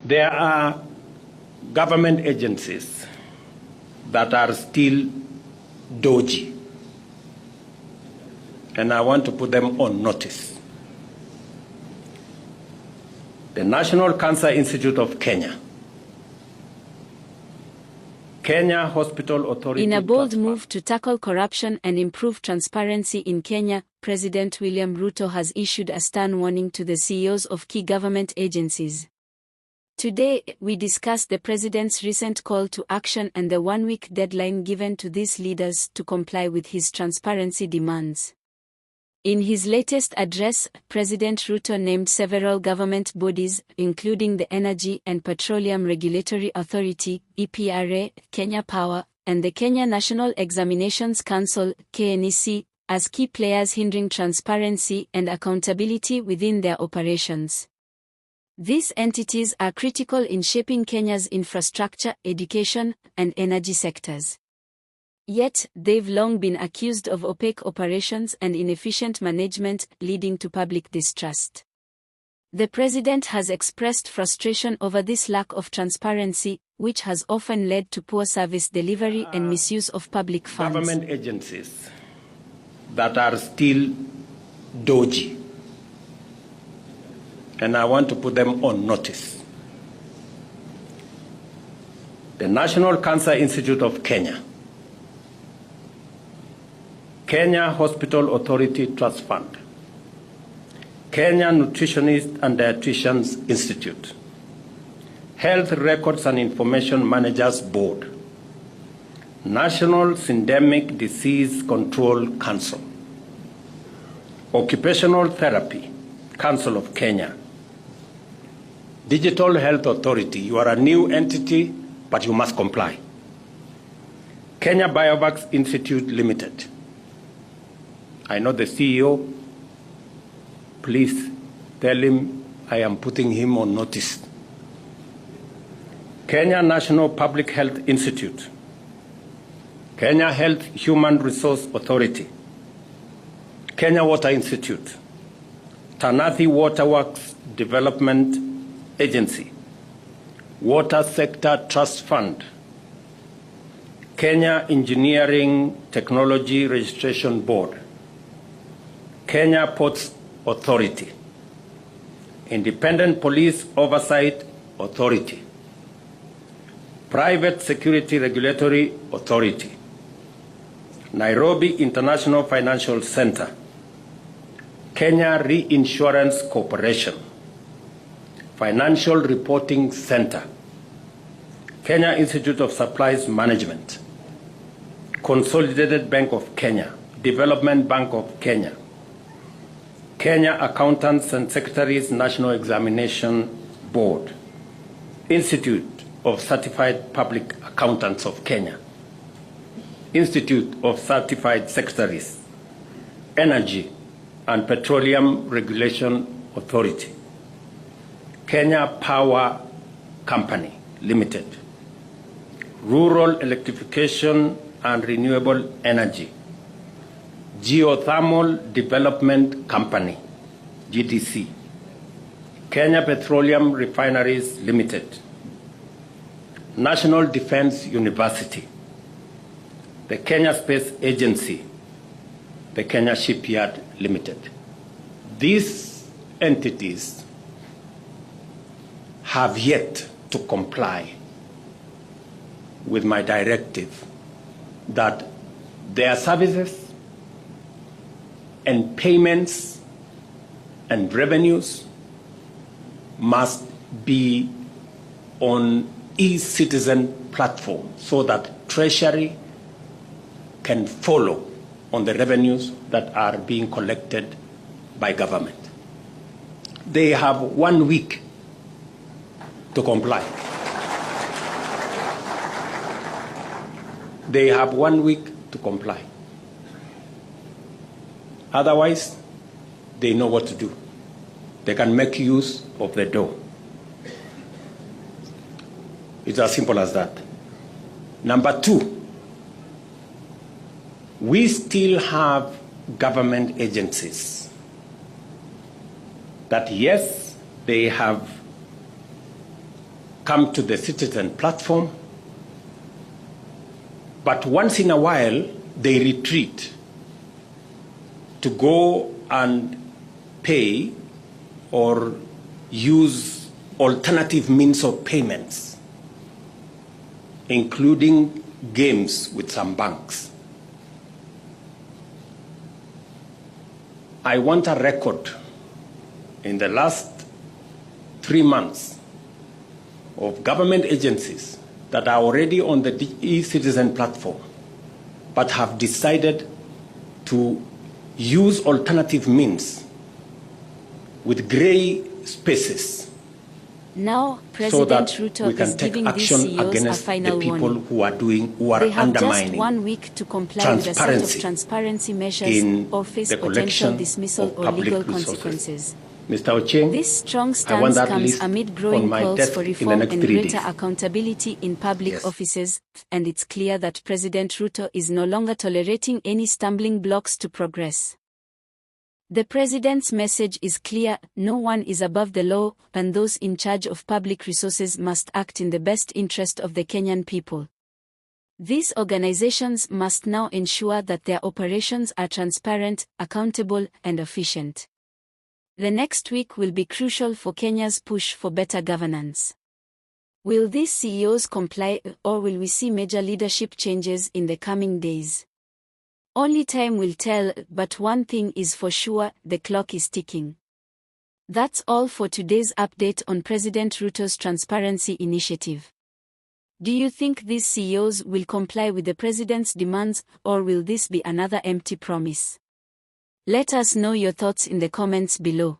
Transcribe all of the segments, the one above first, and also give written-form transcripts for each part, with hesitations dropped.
There are government agencies that are still dodgy, and I want to put them on notice. The National Cancer Institute of Kenya, Kenya Hospital Authority. In a bold move to tackle corruption and improve transparency in Kenya, President William Ruto has issued a stern warning to the CEOs of key government agencies. Today, we discuss the president's recent call to action and the one-week deadline given to these leaders to comply with his transparency demands. In his latest address, President Ruto named several government bodies, including the Energy and Petroleum Regulatory Authority, EPRA, Kenya Power, and the Kenya National Examinations Council, KNEC, as key players hindering transparency and accountability within their operations. These entities are critical in shaping Kenya's infrastructure, education, and energy sectors. Yet, they've long been accused of opaque operations and inefficient management, leading to public distrust. The president has expressed frustration over this lack of transparency, which has often led to poor service delivery and misuse of public funds. Government agencies that are still dodgy, and I want to put them on notice. The National Cancer Institute of Kenya, Kenya Hospital Authority Trust Fund, Kenya Nutritionist and Dietitians Institute, Health Records and Information Managers Board, National Syndemic Disease Control Council, Occupational Therapy Council of Kenya, Digital Health Authority. You are a new entity, but you must comply. Kenya Biovax Institute Limited. I know the CEO. Please tell him I am putting him on notice. Kenya National Public Health Institute, Kenya Health Human Resource Authority, Kenya Water Institute, Tanathi Waterworks Development Agency, Water Sector Trust Fund, Kenya Engineering Technology Registration Board, Kenya Ports Authority, Independent Police Oversight Authority, Private Security Regulatory Authority, Nairobi International Financial Center, Kenya Reinsurance Corporation, Financial Reporting Center, Kenya Institute of Supplies Management, Consolidated Bank of Kenya, Development Bank of Kenya, Kenya Accountants and Secretaries National Examination Board, Institute of Certified Public Accountants of Kenya, Institute of Certified Secretaries, Energy and Petroleum Regulation Authority, Kenya Power Company Limited, Rural Electrification and Renewable Energy, Geothermal Development Company, GDC, Kenya Petroleum Refineries Limited, National Defense University, the Kenya Space Agency, the Kenya Shipyard Limited. These entities have yet to comply with my directive that their services and payments and revenues must be on e-citizen platform so that Treasury can follow on the revenues that are being collected by government. They have 1 week to comply. They have 1 week to comply. Otherwise, they know what to do. They can make use of the door. It's as simple as that. Number two, we still have government agencies that, yes, they have come to the citizen platform, but once in a while they retreat to go and pay or use alternative means of payments, including games with some banks. I want a record in the last 3 months of government agencies that are already on the e-citizen platform but have decided to use alternative means with gray spaces. Now, so President that Ruto we can is take giving these action CEOs a against final the people warning. who are They have just undermining 1 week to comply with a set of transparency measures or face potential dismissal or legal consequences. Mr. Ocheng, This strong stance comes amid growing calls for reform and greater accountability in public offices, and it's clear that President Ruto is no longer tolerating any stumbling blocks to progress. The President's message is clear: no one is above the law, and those in charge of public resources must act in the best interest of the Kenyan people. These organizations must now ensure that their operations are transparent, accountable, and efficient. The next week will be crucial for Kenya's push for better governance. Will these CEOs comply, or will we see major leadership changes in the coming days? Only time will tell, but one thing is for sure: the clock is ticking. That's all for today's update on President Ruto's transparency initiative. Do you think these CEOs will comply with the President's demands, or will this be another empty promise? Let us know your thoughts in the comments below.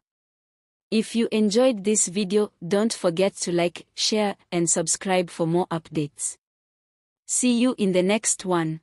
If you enjoyed this video, don't forget to like, share, and subscribe for more updates. See you in the next one.